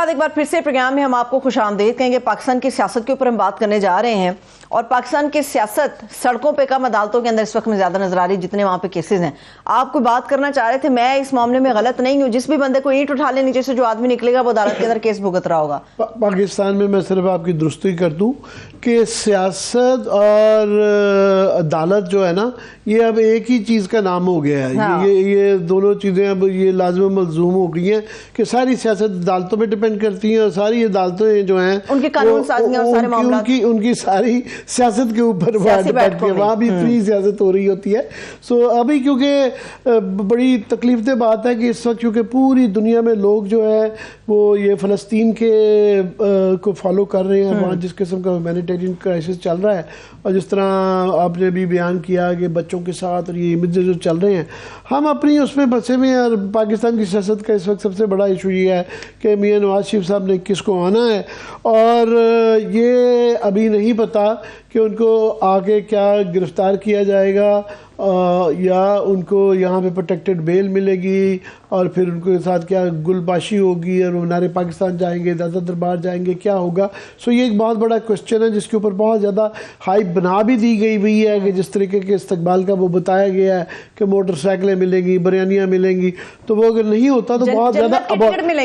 بعد ایک بار پھر سے پروگرام میں ہم آپ کو خوش آمدید کہیں گے۔ پاکستان کی سیاست کے اوپر ہم بات کرنے جا رہے ہیں، اور پاکستان کی سیاست سڑکوں پہ کم، عدالتوں کے اندر اس وقت میں زیادہ نظر آ رہی جتنے وہاں پہ کیسز ہیں۔ آپ کو بات کرنا چاہ رہے تھے، میں اس معاملے میں غلط نہیں ہوں، جس بھی بندے کو اینٹ اٹھا لے نیچے سے جو آدمی نکلے گا وہ عدالت کے اندر کیس بھگت رہا ہوگا۔ پاکستان میں صرف آپ کی درستی کر دوں کہ سیاست اور عدالت جو ہے نا، یہ اب ایک ہی چیز کا نام ہو گیا ہے۔ یہ دونوں چیزیں اب یہ لازم ملزوم ہو گئی ہیں کہ ساری سیاست عدالتوں پہ ڈیپینڈ کرتی ہیں، اور ساری عدالتیں جو ہیں ان کی قانون سازی اور سارے معاملات ان کی ساری سیاست کے اوپر ڈیپینڈ کی، وہاں بھی فری سیاست ہو رہی ہوتی ہے۔ سو ابھی کیونکہ بڑی تکلیف دہ بات ہے کہ اس وقت کیونکہ پوری دنیا میں لوگ جو ہے وہ یہ فلسطین کے کو فالو کر رہے ہیں، وہاں جس قسم کا ہیومینیٹیرین کرائسس چل رہا ہے، اور جس طرح آپ نے بھی بیان کیا کہ بچوں کے ساتھ اور یہ امیجز جو چل رہے ہیں، ہم اپنی اس میں بسے میں، اور پاکستان کی سیاست کا اس وقت سب سے بڑا ایشو یہ ہے کہ میاں نواز شریف صاحب نے کس کو آنا ہے، اور یہ ابھی نہیں پتا کہ ان کو آگے کیا گرفتار کیا جائے گا، یا ان کو یہاں پہ پروٹیکٹڈ بیل ملے گی، اور پھر ان کے ساتھ کیا گل باشی ہوگی، اور وہ منار پاکستان جائیں گے، عدالت دربار جائیں گے، کیا ہوگا۔ سو یہ ایک بہت بڑا کوشچن ہے جس کے اوپر بہت زیادہ ہائپ بنا بھی دی گئی ہوئی ہے کہ جس طریقے کے استقبال کا وہ بتایا گیا ہے کہ موٹر سائیکلیں ملیں گی، بریانیاں ملیں گی، تو وہ اگر نہیں ہوتا تو بہت زیادہ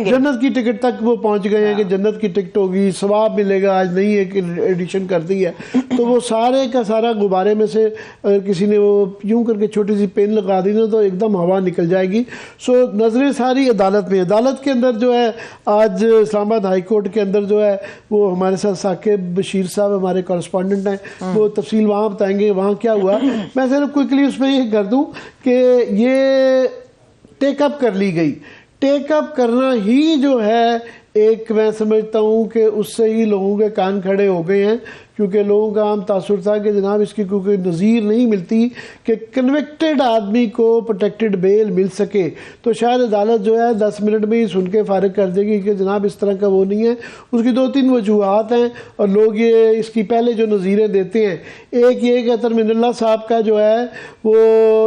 جنت کی ٹکٹ تک وہ پہنچ گئے ہیں کہ جنت کی ٹکٹ ہوگی، ثواب ملے گا، آج نئی ایک ایڈیشن کر دی ہے۔ تو وہ سارے کا سارا غبارے میں سے اگر کسی نے وہ یوں کر کے چھوٹی سی پین لگا دی نا تو ایک دم ہوا نکل جائے گی۔ سو نظریں ساری عدالت میں، عدالت کے اندر جو ہے آج اسلام آباد ہائی کورٹ کے اندر جو ہے وہ ہمارے ساتھ ثاقب بشیر صاحب ہمارے کورسپونڈنٹ ہیں، وہ تفصیل وہاں بتائیں گے وہاں کیا ہوا۔ میں صرف کوئکلی اس میں یہ کر دوں کہ یہ ٹیک اپ کر لی گئی، ٹیک اپ کرنا ہی جو ہے ایک، میں سمجھتا ہوں کہ اس سے ہی لوگوں کے کان کھڑے ہو گئے ہیں، کیونکہ لوگوں کا عام تاثر تھا کہ جناب اس کی کوئی نظیر نہیں ملتی کہ کنوکٹڈ آدمی کو پروٹیکٹڈ بیل مل سکے، تو شاید عدالت جو ہے 10 منٹ میں ہی سن کے فارغ کر دے گی کہ جناب اس طرح کا وہ نہیں ہے۔ اس کی 2-3 وجوہات ہیں، اور لوگ یہ اس کی پہلے جو نظیریں دیتے ہیں، ایک یہ کہ ترمین اللہ صاحب کا جو ہے وہ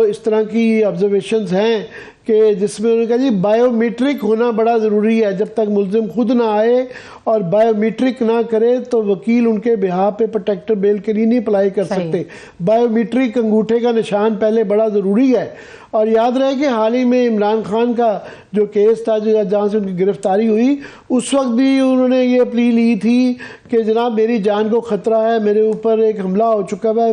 اس طرح کی آبزرویشنز ہیں کہ جس میں انہوں نے کہا جی بائیو میٹرک ہونا بڑا ضروری ہے، جب تک ملزم خود نہ آئے اور بائیو میٹرک نہ کرے تو وکیل ان کے بہاف پہ پروٹیکٹر بیل کے لیے نہیں اپلائی کر سکتے۔ بائیو میٹرک انگوٹھے کا نشان پہلے بڑا ضروری ہے۔ اور یاد رہے کہ حال ہی میں عمران خان کا جو کیس تھا جہاں سے ان کی گرفتاری ہوئی، اس وقت بھی انہوں نے یہ اپیل لی تھی کہ جناب میری جان کو خطرہ ہے، میرے اوپر ایک حملہ ہو چکا ہے،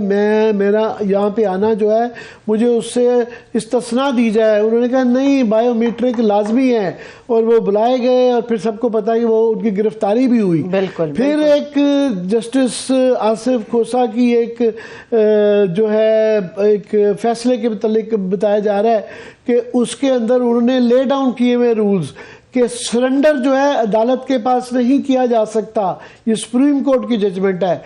میرا یہاں پہ آنا جو ہے مجھے اس سے استثناء دی جائے۔ انہوں نے کہا نہیں، بائیو میٹرک لازمی ہے، اور وہ بلائے گئے، اور پھر سب کو پتا کہ وہ ان کی گرفتاری بھی ہوئی۔ پھر ایک جسٹس آصف کھوسہ کی ایک جو ہے ایک فیصلے کے متعلق بتایا جا رہا ہے کہ اس کے اندر انہوں نے لے ڈاؤن کیے ہوئے رولز کہ سرنڈر جو ہے عدالت کے پاس نہیں کیا جا سکتا۔ یہ سپریم کورٹ کی ججمنٹ ہے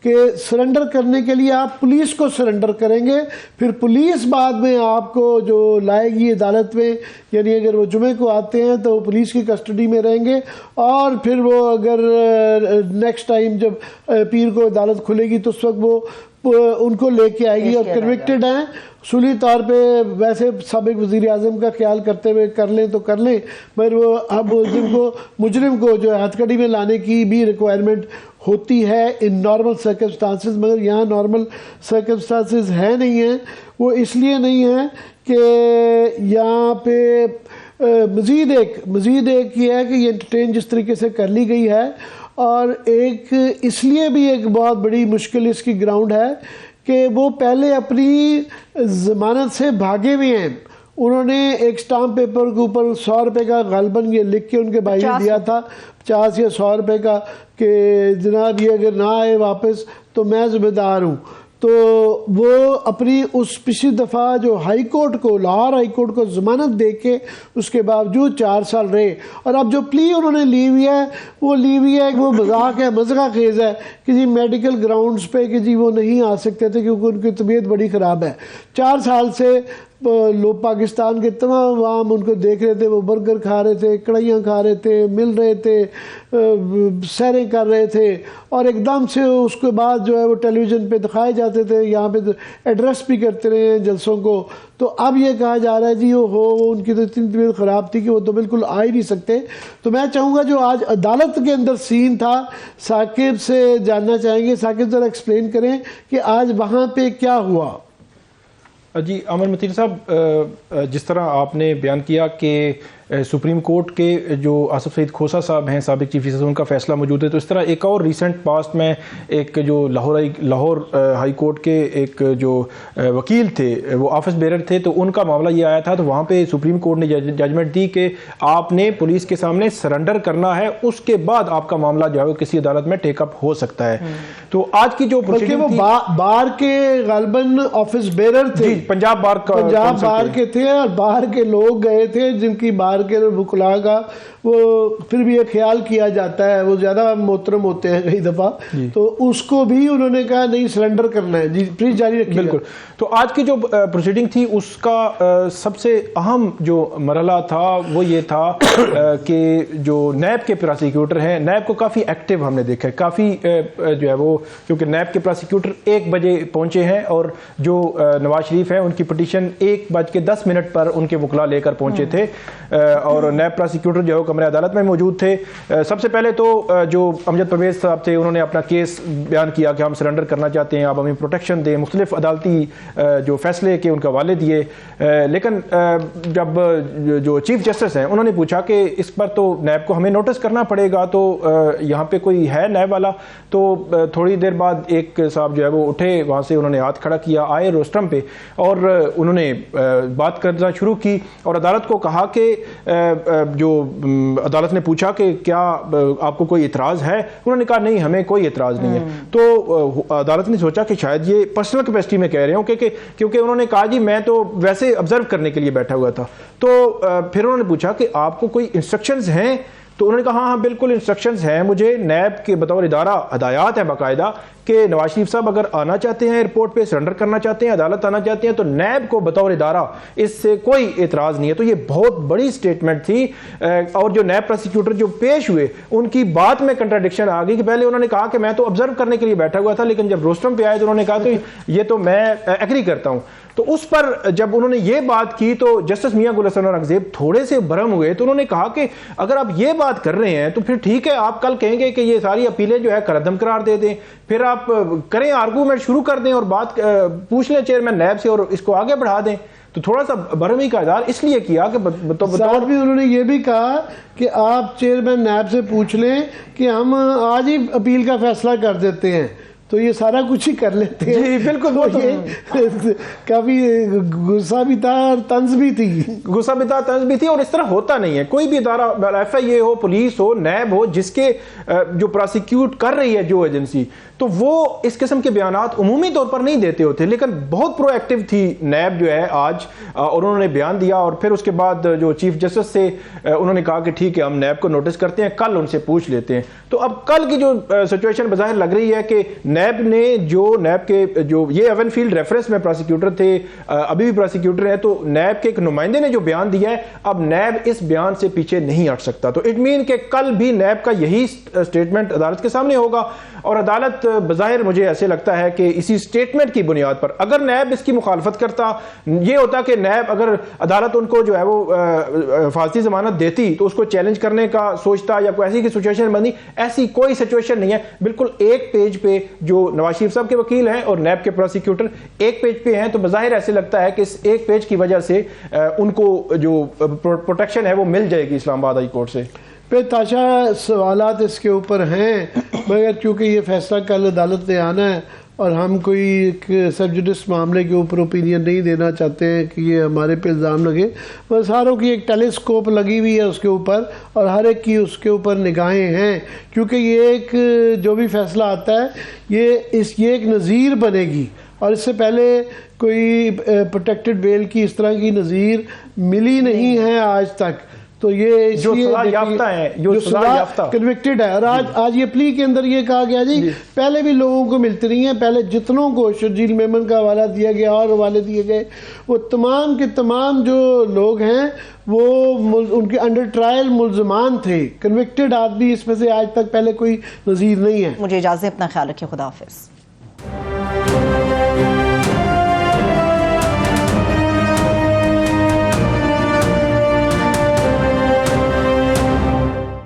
کہ سرنڈر کرنے کے لیے آپ پولیس کو سرنڈر کریں گے، پھر پولیس بعد میں آپ کو جو لائے گی عدالت میں، یعنی اگر وہ جمعے کو آتے ہیں تو وہ پولیس کی کسٹڈی میں رہیں گے، اور پھر وہ اگر نیکسٹ ٹائم جب پیر کو عدالت کھلے گی تو اس وقت وہ ان کو لے کے آئے گی، اور کنوکٹڈ ہیں اصولی طور پہ۔ ویسے سابق وزیر اعظم کا خیال کرتے ہوئے کر لیں تو کر لیں، مگر وہ اب مجرم کو جو ہے ہتھ کڑی میں لانے کی بھی ریکوائرمنٹ ہوتی ہے ان نارمل سرکمسٹانسز، مگر یہاں نارمل سرکمسٹانسز ہے نہیں ہیں۔ وہ اس لیے نہیں ہیں کہ یہاں پہ مزید ایک یہ ہے کہ یہ انٹرٹین جس طریقے سے کر لی گئی ہے، اور ایک اس لیے بھی ایک بہت بڑی مشکل اس کی گراؤنڈ ہے کہ وہ پہلے اپنی ضمانت سے بھاگے ہوئے ہیں۔ انہوں نے ایک سٹامپ پیپر کے اوپر 100 روپے کا غالباً یہ لکھ کے ان کے بھائی نے دیا تھا، 50 یا 100 روپے کا، کہ جناب یہ اگر نہ آئے واپس تو میں ذمہ دار ہوں۔ تو وہ اپنی اس پچھلی دفعہ جو ہائی کورٹ کو، لاہور ہائی کورٹ کو ضمانت دے کے اس کے باوجود 4 سال رہے، اور اب جو پلی انہوں نے لی ہوئی ہے وہ لی ہوئی ہے کہ وہ مذاق ہے، مذاق خیز ہے کہ جی میڈیکل گراؤنڈز پہ کہ جی وہ نہیں آ سکتے تھے کیونکہ ان کی طبیعت بڑی خراب ہے۔ 4 سال سے لوگ پاکستان کے تمام عوام ان کو دیکھ رہے تھے، وہ برگر کھا رہے تھے، کڑھائیاں کھا رہے تھے، مل رہے تھے، سیریں کر رہے تھے، اور ایک دم سے اس کے بعد جو ہے وہ ٹیلی ویژن پہ دکھائے جاتے تھے، یہاں پہ ایڈریس بھی کرتے رہے ہیں جلسوں کو. تو اب یہ کہا جا رہا ہے جی ان کی تو اتنی طبیعت خراب تھی کہ وہ تو بالکل آ ہی نہیں سکتے. تو میں چاہوں گا جو آج عدالت کے اندر سین تھا، ثاقب سے جاننا چاہیں گے. ثاقب ذرا ایکسپلین کریں کہ آج وہاں پہ کیا ہوا. جی امن متین صاحب، جس طرح آپ نے بیان کیا کہ سپریم کورٹ کے جو آصف سعید کھوسہ صاحب ہیں، سابق چیف جسٹس، ان کا فیصلہ موجود ہے. تو اس طرح ایک اور ریسنٹ پاسٹ میں ایک جو لاہور ہائی کورٹ کے ایک جو وکیل تھے، وہ آفس بیرر تھے، تو ان کا معاملہ یہ آیا تھا. تو وہاں پہ سپریم کورٹ نے ججمنٹ دی کہ آپ نے پولیس کے سامنے سرنڈر کرنا ہے، اس کے بعد آپ کا معاملہ جو ہے وہ کسی عدالت میں ٹیک اپ ہو سکتا ہے. تو آج کی جو وہ بار کے غالباً آفس بیرر تھے، پنجاب بار کے تھے، اور باہر کے لوگ گئے تھے جن کی بار کے وکلاء کا وہ پھر بھی یہ خیال کیا جاتا ہے، وہ زیادہ محترم ہوتے ہیں کئی دفعہ، تو اس کو بھی انہوں نے کہا نہیں سرنڈر کرنا ہے. جی پلیز جاری رکھیے. بالکل. تو آج کی جو پروسیڈنگ تھی اس کا سب سے اہم جو مرحلہ تھا وہ یہ تھا کہ جو نیب کے پراسیکیوٹر ہیں، نیب کو کافی ایکٹیو ہم نے دیکھا ہے، کافی جو ہے وہ، کیونکہ نیب کے پراسیکیوٹر 1 بجے پہنچے ہیں، اور جو نواز شریف ہیں ان کی پٹیشن 1:10 پر ان کے وکلاء لے کر پہنچے تھے، اور نیب پراسیکیوٹر جو ہے کمرے عدالت میں موجود تھے. سب سے پہلے تو جو امجد پرویز صاحب تھے، انہوں نے اپنا کیس بیان کیا کہ ہم سرنڈر کرنا چاہتے ہیں، آپ ہمیں پروٹیکشن دیں، مختلف عدالتی جو فیصلے کے ان کا حوالے دیے. لیکن جب جو چیف جسٹس ہیں انہوں نے پوچھا کہ اس پر تو نیب کو ہمیں نوٹس کرنا پڑے گا، تو یہاں پہ کوئی ہے نیب والا؟ تو تھوڑی دیر بعد ایک صاحب جو ہے وہ اٹھے وہاں سے، انہوں نے ہاتھ کھڑا کیا، آئے روسٹرم پہ، اور انہوں نے بات کرنا شروع کی، اور عدالت کو کہا کہ جو عدالت نے پوچھا کہ کیا آپ کو کوئی اعتراض ہے؟ انہوں نے کہا نہیں، ہمیں کوئی اعتراض نہیں ہے. تو عدالت نے سوچا کہ شاید یہ پرسنل کیپیسٹی میں کہہ رہے ہوں، کیونکہ انہوں نے کہا جی میں تو ویسے آبزرو کرنے کے لیے بیٹھا ہوا تھا. تو پھر انہوں نے پوچھا کہ آپ کو کوئی انسٹرکشنز ہیں؟ تو انہوں نے کہا ہاں بالکل انسٹرکشنز ہیں مجھے، نیب کے بطور ادارہ ہدایات ہیں باقاعدہ کہ نواز شریف صاحب اگر آنا چاہتے ہیں ایئرپورٹ پہ، سرنڈر کرنا چاہتے ہیں، عدالت آنا چاہتے ہیں، تو نیب کو بطور ادارہ اس سے کوئی اعتراض نہیں ہے. تو یہ بہت بڑی سٹیٹمنٹ تھی، اور جو نیب پروسیکیوٹر جو پیش ہوئے ان کی بات میں کنٹراڈکشن آ گئی کہ پہلے انہوں نے کہا کہ میں تو آبزرو کرنے کے لیے بیٹھا ہوا تھا، لیکن جب روسٹرم پہ آئے تو انہوں نے کہا تو یہ تو میں ایگری کرتا ہوں. تو اس پر جب انہوں نے یہ بات کی تو جسٹس میاں گل حسن اورنگزیب تھوڑے سے برہم ہوئے. تو انہوں نے کہا کہ اگر آپ یہ بات کر رہے ہیں تو پھر ٹھیک ہے، آپ کل کہیں گے کہ یہ ساری اپیلیں جو ہے کردم قرار دے دیں، پھر آپ کریں آرگومنٹ شروع کر دیں اور بات پوچھ لیں چیئرمین نیب سے اور اس کو آگے بڑھا دیں. تو تھوڑا سا برہمی کا اظہار اس لیے کیا کہ ساتھ بھی انہوں نے یہ بھی کہا کہ آپ چیئرمین نیب سے پوچھ لیں کہ ہم آج ہی اپیل کا فیصلہ کر دیتے ہیں، تو یہ سارا کچھ ہی کر لیتے ہیں. جی بالکل. کافی غصہ بھی تھا اور طنز بھی تھی. غصہ بھی تھا، طنز بھی تھی، اور اس طرح ہوتا نہیں ہے. کوئی بھی ادارہ، ایف آئی اے ہو، پولیس ہو، نیب ہو، جس کے جو پراسیکیوٹ کر رہی ہے جو ایجنسی، تو وہ اس قسم کے بیانات عمومی طور پر نہیں دیتے ہوتے. لیکن بہت پرو ایکٹیو تھی نیب جو ہے آج، اور انہوں نے بیان دیا. اور پھر اس کے بعد جو چیف جسٹس سے انہوں نے کہا کہ ٹھیک ہے ہم نیب کو نوٹس کرتے ہیں، کل ان سے پوچھ لیتے ہیں. تو اب کل کی جو سچویشن بظاہر لگ رہی ہے کہ نیب نے نیب کے جو یہ ایون فیلڈ ریفرنس میں پراسیکیوٹر تھے، ابھی بھی پراسیکیوٹر ہیں، تو نیب کے ایک نمائندے نے جو بیان دیا ہے، اب نیب اس بیان سے پیچھے نہیں ہٹ سکتا. تو اٹ مین کہ کل بھی نیب کا یہی سٹیٹمنٹ عدالت کے سامنے ہوگا، اور عدالت بظاہر مجھے ایسے لگتا ہے کہ اسی سٹیٹمنٹ کی بنیاد پر اگر نیب اس کی مخالفت کرتا، یہ ہوتا کہ نیب اگر عدالت ان کو جو ہے وہ حفاظتی ضمانت دیتی تو اس کو چیلنج کرنے کا سوچتا، یا کوئی ایسی کی سچویشن بنی. ایسی کوئی سچویشن نہیں ہے. بالکل ایک پیج پہ جو نواز شریف صاحب کے وکیل ہیں اور نیب کے پروسیکیوٹر ایک پیج پہ ہیں، تو بظاہر ایسے لگتا ہے کہ اس ایک پیج کی وجہ سے ان کو جو پروٹیکشن ہے وہ مل جائے گی اسلام آباد ہائی کورٹ سے. پہ تاشا سوالات اس کے اوپر ہیں، مگر چونکہ یہ فیصلہ کل عدالت نے آنا ہے اور ہم کوئی ایک سب جوڈس معاملے کے اوپر اوپینین نہیں دینا چاہتے ہیں کہ یہ ہمارے پہ الزام لگے. بس ساروں کی ایک ٹیلیسکوپ لگی ہوئی ہے اس کے اوپر، اور ہر ایک کی اس کے اوپر نگاہیں ہیں، کیونکہ یہ ایک جو بھی فیصلہ آتا ہے یہ ایک نظیر بنے گی، اور اس سے پہلے کوئی پروٹیکٹڈ بیل کی اس طرح کی نظیر ملی نہیں ہے آج تک. تو یہ جو سزا یافتہ ہیں، جو سزا یافتہ کنوکٹڈ ہے، اور آج یہ پلی کے اندر یہ کہا گیا جی پہلے بھی لوگوں کو ملتی رہی ہیں، پہلے جتنوں کو شرجیل میمن کا حوالہ دیا گیا اور حوالے دیے گئے، وہ تمام کے تمام جو لوگ ہیں وہ ان کے انڈر ٹرائل ملزمان تھے، کنوکٹڈ آدمی اس میں سے آج تک پہلے کوئی نظیر نہیں ہے۔ مجھے اجازت، اپنا خیال رکھیں، خدا حافظ۔